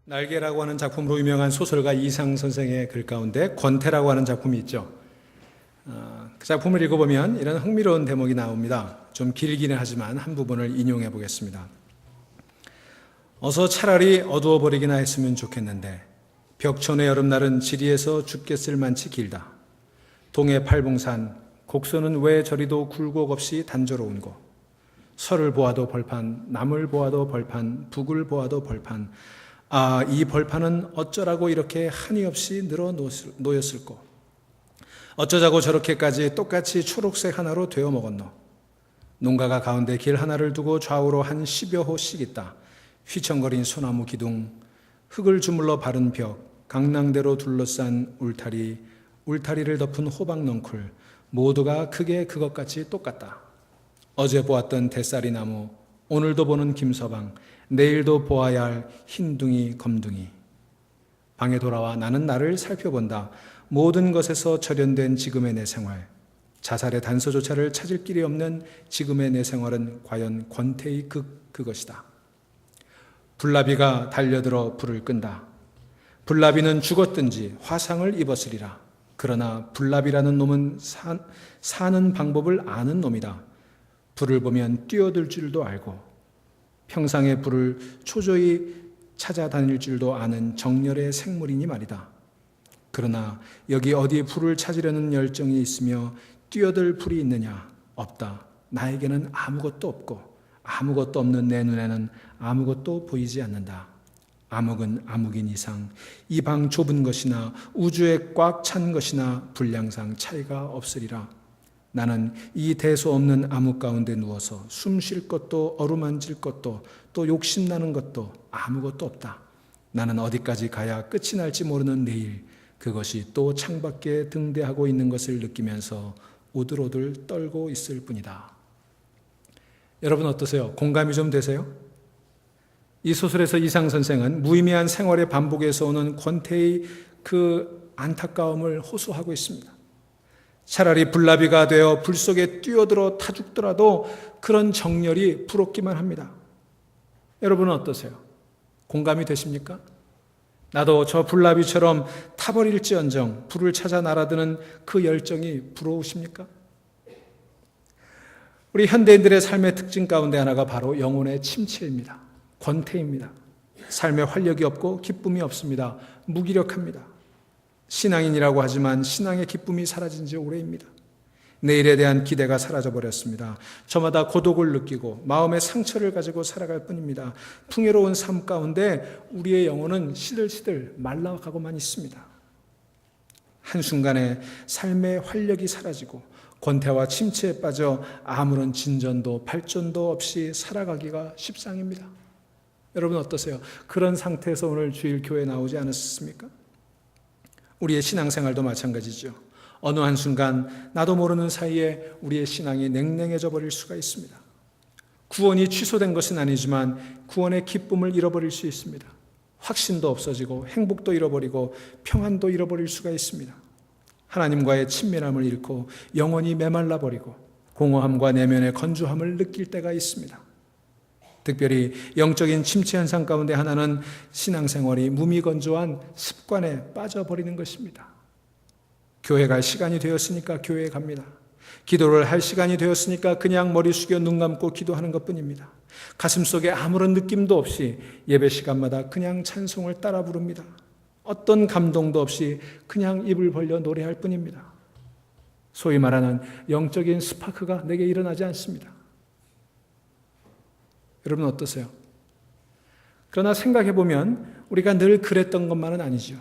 날개라고 하는 작품으로 유명한 소설가 이상 선생의 글 가운데 권태라고 하는 작품이 있죠. 그 작품을 읽어보면 이런 흥미로운 대목이 나옵니다. 좀 길기는 하지만 한 부분을 인용해 보겠습니다. 어서 차라리 어두워버리기나 했으면 좋겠는데 벽천의 여름날은 지리에서 죽겠을 만치 길다. 동해 팔봉산 곡선은 왜 저리도 굴곡 없이 단조로운고. 서를 보아도 벌판, 남을 보아도 벌판, 북을 보아도 벌판. 아, 이 벌판은 어쩌라고 이렇게 한이 없이 늘어 놓였을꼬. 어쩌자고 저렇게까지 똑같이 초록색 하나로 되어 먹었노. 농가가 가운데 길 하나를 두고 좌우로 한 10여 호씩 있다. 휘청거린 소나무 기둥, 흙을 주물러 바른 벽, 강낭대로 둘러싼 울타리, 울타리를 덮은 호박 넝쿨, 모두가 크게 그것같이 똑같다. 어제 보았던 대싸리 나무, 오늘도 보는 김서방, 내일도 보아야 할 흰둥이 검둥이. 방에 돌아와 나는 나를 살펴본다. 모든 것에서 절연된 지금의 내 생활, 자살의 단서조차를 찾을 길이 없는 지금의 내 생활은 과연 권태의 그것이다. 불나비가 달려들어 불을 끈다. 불나비는 죽었든지 화상을 입었으리라. 그러나 불나비라는 놈은 사는 방법을 아는 놈이다. 불을 보면 뛰어들 줄도 알고 평상의 불을 초조히 찾아다닐 줄도 아는 정열의 생물이니 말이다. 그러나 여기 어디 불을 찾으려는 열정이 있으며 뛰어들 불이 있느냐? 없다. 나에게는 아무것도 없고 아무것도 없는 내 눈에는 아무것도 보이지 않는다. 암흑은 암흑인 이상 이 방 좁은 것이나 우주에 꽉 찬 것이나 분량상 차이가 없으리라. 나는 이 대소 없는 암흑 가운데 누워서 숨 쉴 것도 어루만질 것도 또 욕심나는 것도 아무것도 없다. 나는 어디까지 가야 끝이 날지 모르는 내일, 그것이 또 창밖에 등대하고 있는 것을 느끼면서 오들오들 떨고 있을 뿐이다. 여러분 어떠세요? 공감이 좀 되세요? 이 소설에서 이상 선생은 무의미한 생활의 반복에서 오는 권태의 그 안타까움을 호소하고 있습니다. 차라리 불나비가 되어 불 속에 뛰어들어 타 죽더라도 그런 정열이 부럽기만 합니다. 여러분은 어떠세요? 공감이 되십니까? 나도 저 불나비처럼 타버릴지언정 불을 찾아 날아드는 그 열정이 부러우십니까? 우리 현대인들의 삶의 특징 가운데 하나가 바로 영혼의 침체입니다. 권태입니다. 삶에 활력이 없고 기쁨이 없습니다. 무기력합니다. 신앙인이라고 하지만 신앙의 기쁨이 사라진 지 오래입니다. 내일에 대한 기대가 사라져버렸습니다. 저마다 고독을 느끼고 마음의 상처를 가지고 살아갈 뿐입니다. 풍요로운 삶 가운데 우리의 영혼은 시들시들 말라가고만 있습니다. 한순간에 삶의 활력이 사라지고 권태와 침체에 빠져 아무런 진전도 발전도 없이 살아가기가 십상입니다. 여러분 어떠세요? 그런 상태에서 오늘 주일 교회에 나오지 않았습니까? 우리의 신앙생활도 마찬가지죠. 어느 한순간 나도 모르는 사이에 우리의 신앙이 냉랭해져 버릴 수가 있습니다. 구원이 취소된 것은 아니지만 구원의 기쁨을 잃어버릴 수 있습니다. 확신도 없어지고 행복도 잃어버리고 평안도 잃어버릴 수가 있습니다. 하나님과의 친밀함을 잃고 영혼이 메말라 버리고 공허함과 내면의 건조함을 느낄 때가 있습니다. 특별히 영적인 침체 현상 가운데 하나는 신앙생활이 무미건조한 습관에 빠져버리는 것입니다. 교회 갈 시간이 되었으니까 교회에 갑니다. 기도를 할 시간이 되었으니까 그냥 머리 숙여 눈 감고 기도하는 것뿐입니다. 가슴속에 아무런 느낌도 없이 예배 시간마다 그냥 찬송을 따라 부릅니다. 어떤 감동도 없이 그냥 입을 벌려 노래할 뿐입니다. 소위 말하는 영적인 스파크가 내게 일어나지 않습니다. 여러분 어떠세요? 그러나 생각해보면 우리가 늘 그랬던 것만은 아니죠.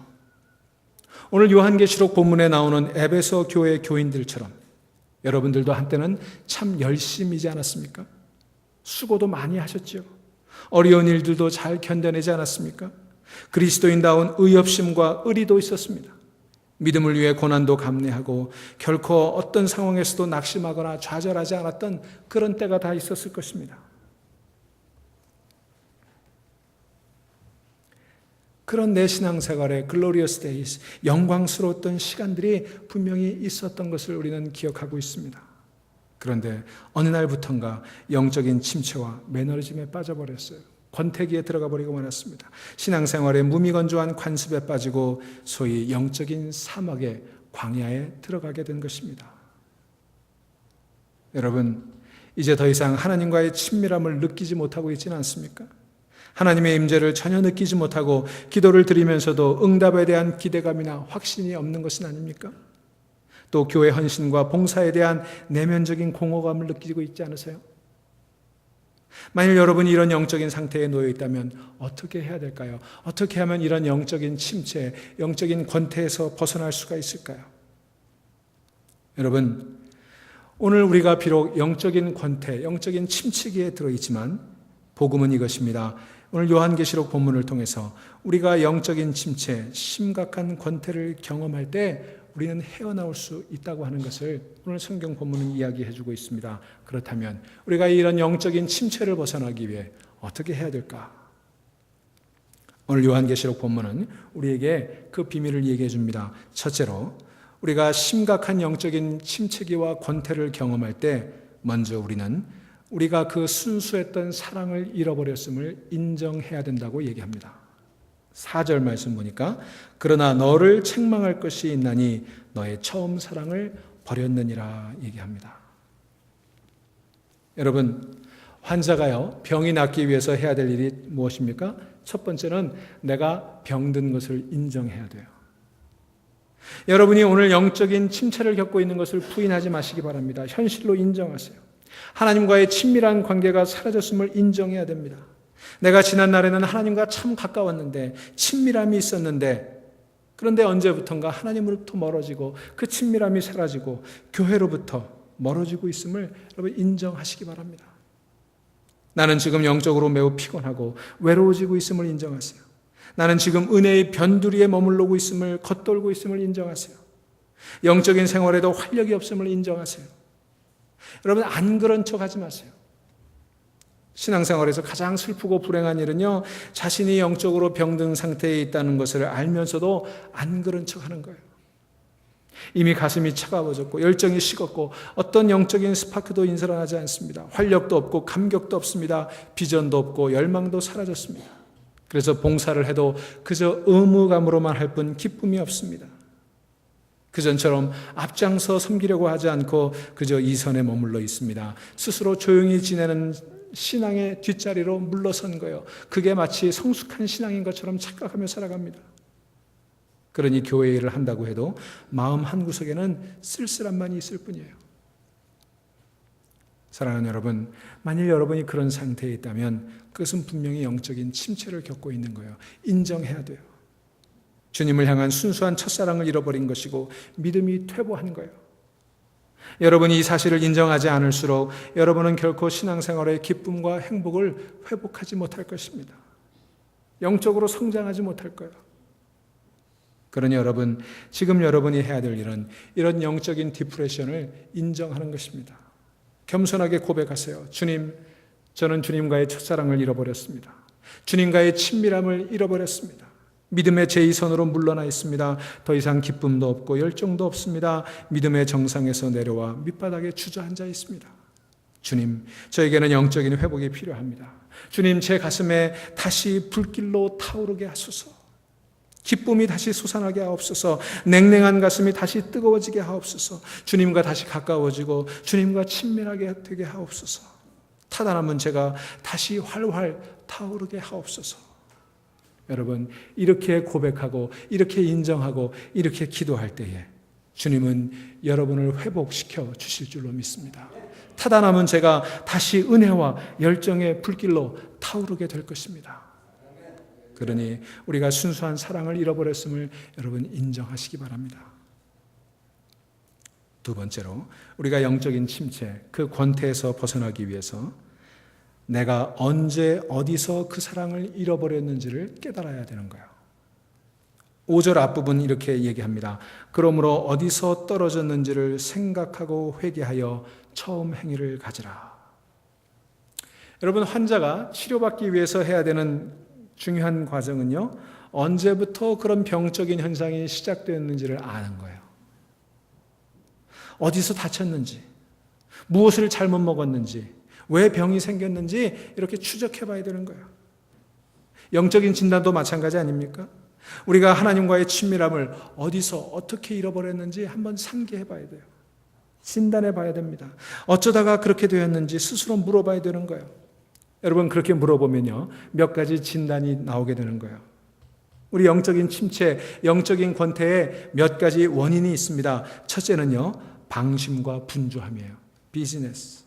오늘 요한계시록 본문에 나오는 에베소 교회 교인들처럼 여러분들도 한때는 참 열심이지 않았습니까? 수고도 많이 하셨죠. 어려운 일들도 잘 견뎌내지 않았습니까? 그리스도인다운 의협심과 의리도 있었습니다. 믿음을 위해 고난도 감내하고 결코 어떤 상황에서도 낙심하거나 좌절하지 않았던 그런 때가 다 있었을 것입니다. 그런 내 신앙생활의 글로리어스 데이스, 영광스러웠던 시간들이 분명히 있었던 것을 우리는 기억하고 있습니다. 그런데 어느 날부턴가 영적인 침체와 매너리즘에 빠져버렸어요. 권태기에 들어가 버리고 말았습니다. 신앙생활의 무미건조한 관습에 빠지고 소위 영적인 사막의 광야에 들어가게 된 것입니다. 여러분, 이제 더 이상 하나님과의 친밀함을 느끼지 못하고 있지는 않습니까? 하나님의 임재를 전혀 느끼지 못하고 기도를 드리면서도 응답에 대한 기대감이나 확신이 없는 것은 아닙니까? 또 교회 헌신과 봉사에 대한 내면적인 공허감을 느끼고 있지 않으세요? 만일 여러분이 이런 영적인 상태에 놓여 있다면 어떻게 해야 될까요? 어떻게 하면 이런 영적인 침체, 영적인 권태에서 벗어날 수가 있을까요? 여러분, 오늘 우리가 비록 영적인 권태, 영적인 침체기에 들어있지만 복음은 이것입니다. 오늘 요한계시록 본문을 통해서 우리가 영적인 침체, 심각한 권태를 경험할 때 우리는 헤어나올 수 있다고 하는 것을 오늘 성경 본문은 이야기해 주고 있습니다. 그렇다면 우리가 이런 영적인 침체를 벗어나기 위해 어떻게 해야 될까? 오늘 요한계시록 본문은 우리에게 그 비밀을 얘기해 줍니다. 첫째로 우리가 심각한 영적인 침체기와 권태를 경험할 때 먼저 우리는 우리가 그 순수했던 사랑을 잃어버렸음을 인정해야 된다고 얘기합니다. 4절 말씀 보니까 그러나 너를 책망할 것이 있나니 너의 처음 사랑을 버렸느니라 얘기합니다. 여러분, 환자가요, 병이 낫기 위해서 해야 될 일이 무엇입니까? 첫 번째는 내가 병든 것을 인정해야 돼요. 여러분이 오늘 영적인 침체를 겪고 있는 것을 부인하지 마시기 바랍니다. 현실로 인정하세요. 하나님과의 친밀한 관계가 사라졌음을 인정해야 됩니다. 내가 지난 날에는 하나님과 참 가까웠는데 친밀함이 있었는데 그런데 언제부턴가 하나님으로부터 멀어지고 그 친밀함이 사라지고 교회로부터 멀어지고 있음을 여러분 인정하시기 바랍니다. 나는 지금 영적으로 매우 피곤하고 외로워지고 있음을 인정하세요. 나는 지금 은혜의 변두리에 머물러고 있음을, 겉돌고 있음을 인정하세요. 영적인 생활에도 활력이 없음을 인정하세요. 여러분, 안 그런 척 하지 마세요. 신앙생활에서 가장 슬프고 불행한 일은요, 자신이 영적으로 병든 상태에 있다는 것을 알면서도 안 그런 척 하는 거예요. 이미 가슴이 차가워졌고 열정이 식었고 어떤 영적인 스파크도 인설하지 않습니다. 활력도 없고 감격도 없습니다. 비전도 없고 열망도 사라졌습니다. 그래서 봉사를 해도 그저 의무감으로만 할 뿐 기쁨이 없습니다. 그전처럼 앞장서 섬기려고 하지 않고 그저 이선에 머물러 있습니다. 스스로 조용히 지내는 신앙의 뒷자리로 물러선 거예요. 그게 마치 성숙한 신앙인 것처럼 착각하며 살아갑니다. 그러니 교회 일을 한다고 해도 마음 한구석에는 쓸쓸함만이 있을 뿐이에요. 사랑하는 여러분, 만일 여러분이 그런 상태에 있다면 그것은 분명히 영적인 침체를 겪고 있는 거예요. 인정해야 돼요. 주님을 향한 순수한 첫사랑을 잃어버린 것이고 믿음이 퇴보한 거예요. 여러분이 이 사실을 인정하지 않을수록 여러분은 결코 신앙생활의 기쁨과 행복을 회복하지 못할 것입니다. 영적으로 성장하지 못할 거예요. 그러니 여러분, 지금 여러분이 해야 될 일은 이런 영적인 디프레션을 인정하는 것입니다. 겸손하게 고백하세요. 주님, 저는 주님과의 첫사랑을 잃어버렸습니다. 주님과의 친밀함을 잃어버렸습니다. 믿음의 제2선으로 물러나 있습니다. 더 이상 기쁨도 없고 열정도 없습니다. 믿음의 정상에서 내려와 밑바닥에 주저앉아 있습니다. 주님, 저에게는 영적인 회복이 필요합니다. 주님, 제 가슴에 다시 불길로 타오르게 하소서. 기쁨이 다시 솟아나게 하옵소서. 냉랭한 가슴이 다시 뜨거워지게 하옵소서. 주님과 다시 가까워지고 주님과 친밀하게 되게 하옵소서. 타다남은 제가 다시 활활 타오르게 하옵소서. 여러분, 이렇게 고백하고 이렇게 인정하고 이렇게 기도할 때에 주님은 여러분을 회복시켜 주실 줄로 믿습니다. 타다남은 제가 다시 은혜와 열정의 불길로 타오르게 될 것입니다. 그러니 우리가 순수한 사랑을 잃어버렸음을 여러분 인정하시기 바랍니다. 두 번째로, 우리가 영적인 침체, 그 권태에서 벗어나기 위해서 내가 언제 어디서 그 사랑을 잃어버렸는지를 깨달아야 되는 거예요. 5절 앞부분 이렇게 얘기합니다. 그러므로 어디서 떨어졌는지를 생각하고 회개하여 처음 행위를 가지라. 여러분, 환자가 치료받기 위해서 해야 되는 중요한 과정은요, 언제부터 그런 병적인 현상이 시작되었는지를 아는 거예요. 어디서 다쳤는지, 무엇을 잘못 먹었는지, 왜 병이 생겼는지 이렇게 추적해 봐야 되는 거예요. 영적인 진단도 마찬가지 아닙니까? 우리가 하나님과의 친밀함을 어디서 어떻게 잃어버렸는지 한번 상기해 봐야 돼요. 진단해 봐야 됩니다. 어쩌다가 그렇게 되었는지 스스로 물어봐야 되는 거예요. 여러분, 그렇게 물어보면요, 몇 가지 진단이 나오게 되는 거예요. 우리 영적인 침체, 영적인 권태에 몇 가지 원인이 있습니다. 첫째는요, 방심과 분주함이에요. 비즈니스.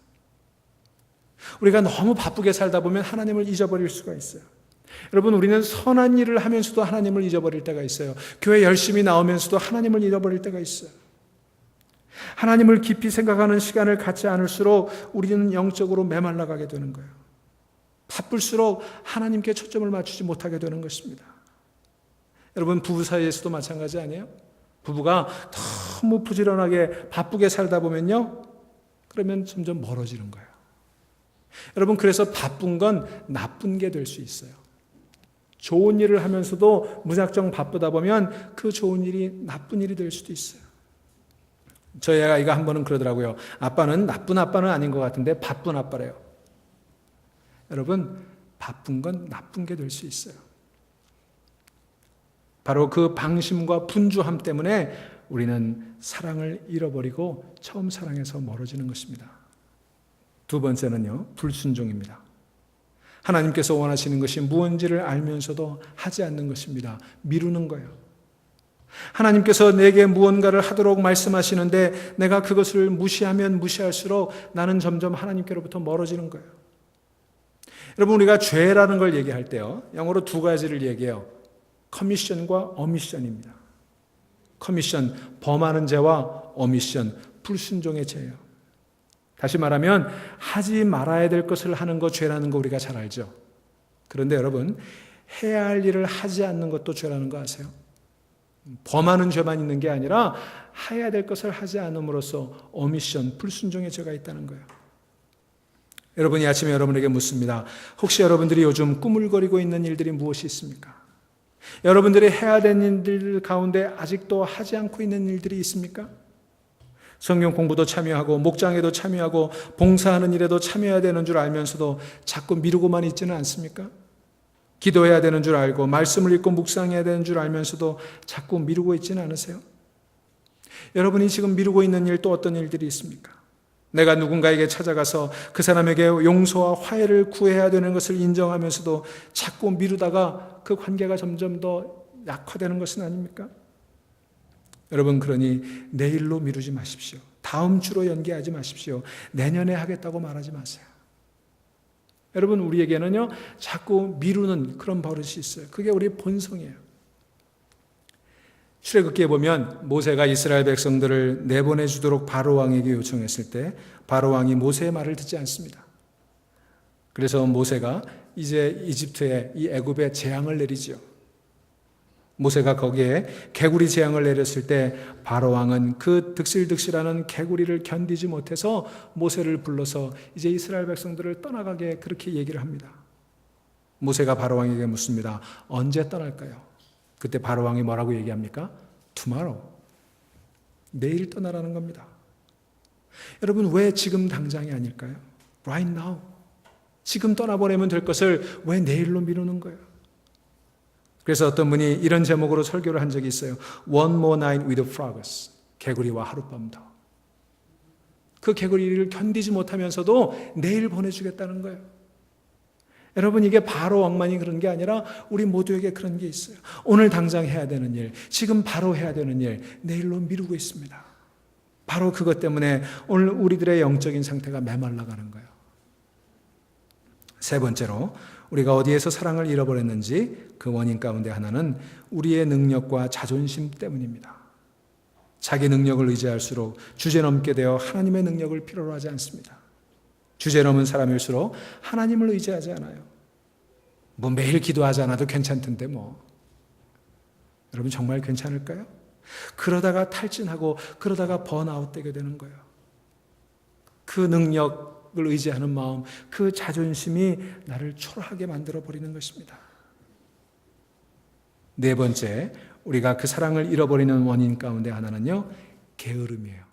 우리가 너무 바쁘게 살다 보면 하나님을 잊어버릴 수가 있어요. 여러분, 우리는 선한 일을 하면서도 하나님을 잊어버릴 때가 있어요. 교회 열심히 나오면서도 하나님을 잃어버릴 때가 있어요. 하나님을 깊이 생각하는 시간을 갖지 않을수록 우리는 영적으로 메말라가게 되는 거예요. 바쁠수록 하나님께 초점을 맞추지 못하게 되는 것입니다. 여러분, 부부 사이에서도 마찬가지 아니에요? 부부가 너무 부지런하게 바쁘게 살다 보면요, 그러면 점점 멀어지는 거예요. 여러분, 그래서 바쁜 건 나쁜 게 될 수 있어요. 좋은 일을 하면서도 무작정 바쁘다 보면 그 좋은 일이 나쁜 일이 될 수도 있어요. 저희 아이가 한 번은 그러더라고요. 아빠는 나쁜 아빠는 아닌 것 같은데 바쁜 아빠래요. 여러분, 바쁜 건 나쁜 게 될 수 있어요. 바로 그 방심과 분주함 때문에 우리는 사랑을 잃어버리고 처음 사랑에서 멀어지는 것입니다. 두 번째는요, 불순종입니다. 하나님께서 원하시는 것이 무엇인지를 알면서도 하지 않는 것입니다. 미루는 거예요. 하나님께서 내게 무언가를 하도록 말씀하시는데 내가 그것을 무시하면 무시할수록 나는 점점 하나님께로부터 멀어지는 거예요. 여러분, 우리가 죄라는 걸 얘기할 때요, 영어로 두 가지를 얘기해요. 커미션과 어미션입니다. 커미션, 범하는 죄와 어미션, 불순종의 죄예요. 다시 말하면 하지 말아야 될 것을 하는 거 죄라는 거 우리가 잘 알죠. 그런데 여러분, 해야 할 일을 하지 않는 것도 죄라는 거 아세요? 범하는 죄만 있는 게 아니라 해야 될 것을 하지 않음으로써 어미션, 불순종의 죄가 있다는 거예요. 여러분이 아침에 여러분에게 묻습니다. 혹시 여러분들이 요즘 꾸물거리고 있는 일들이 무엇이 있습니까? 여러분들이 해야 되는 일들 가운데 아직도 하지 않고 있는 일들이 있습니까? 성경 공부도 참여하고 목장에도 참여하고 봉사하는 일에도 참여해야 되는 줄 알면서도 자꾸 미루고만 있지는 않습니까? 기도해야 되는 줄 알고 말씀을 읽고 묵상해야 되는 줄 알면서도 자꾸 미루고 있지는 않으세요? 여러분이 지금 미루고 있는 일 또 어떤 일들이 있습니까? 내가 누군가에게 찾아가서 그 사람에게 용서와 화해를 구해야 되는 것을 인정하면서도 자꾸 미루다가 그 관계가 점점 더 약화되는 것은 아닙니까? 여러분, 그러니 내일로 미루지 마십시오. 다음 주로 연기하지 마십시오. 내년에 하겠다고 말하지 마세요. 여러분, 우리에게는요, 자꾸 미루는 그런 버릇이 있어요. 그게 우리의 본성이에요. 출애굽기에 보면 모세가 이스라엘 백성들을 내보내 주도록 바로 왕에게 요청했을 때 바로 왕이 모세의 말을 듣지 않습니다. 그래서 모세가 이제 이집트에, 이 애굽에 재앙을 내리지요. 모세가 거기에 개구리 재앙을 내렸을 때 바로 왕은 그 득실득실하는 개구리를 견디지 못해서 모세를 불러서 이제 이스라엘 백성들을 떠나가게 그렇게 얘기를 합니다. 모세가 바로 왕에게 묻습니다. 언제 떠날까요? 그때 바로 왕이 뭐라고 얘기합니까? Tomorrow. 내일 떠나라는 겁니다. 여러분, 왜 지금 당장이 아닐까요? Right now. 지금 떠나보내면 될 것을 왜 내일로 미루는 거예요? 그래서 어떤 분이 이런 제목으로 설교를 한 적이 있어요. One more night with frogs. 개구리와 하룻밤 더. 그 개구리를 견디지 못하면서도 내일 보내주겠다는 거예요. 여러분, 이게 바로 왕만이 그런 게 아니라 우리 모두에게 그런 게 있어요. 오늘 당장 해야 되는 일, 지금 바로 해야 되는 일, 내일로 미루고 있습니다. 바로 그것 때문에 오늘 우리들의 영적인 상태가 메말라가는 거예요. 세 번째로, 우리가 어디에서 사랑을 잃어버렸는지 그 원인 가운데 하나는 우리의 능력과 자존심 때문입니다. 자기 능력을 의지할수록 주제넘게 되어 하나님의 능력을 필요로 하지 않습니다. 주제넘은 사람일수록 하나님을 의지하지 않아요. 뭐 매일 기도하지 않아도 괜찮던데 뭐. 여러분, 정말 괜찮을까요? 그러다가 탈진하고 그러다가 번아웃 되게 되는 거예요. 그 능력을 의지하는 마음, 그 자존심이 나를 초라하게 만들어버리는 것입니다. 네 번째, 우리가 그 사랑을 잃어버리는 원인 가운데 하나는요, 게으름이에요.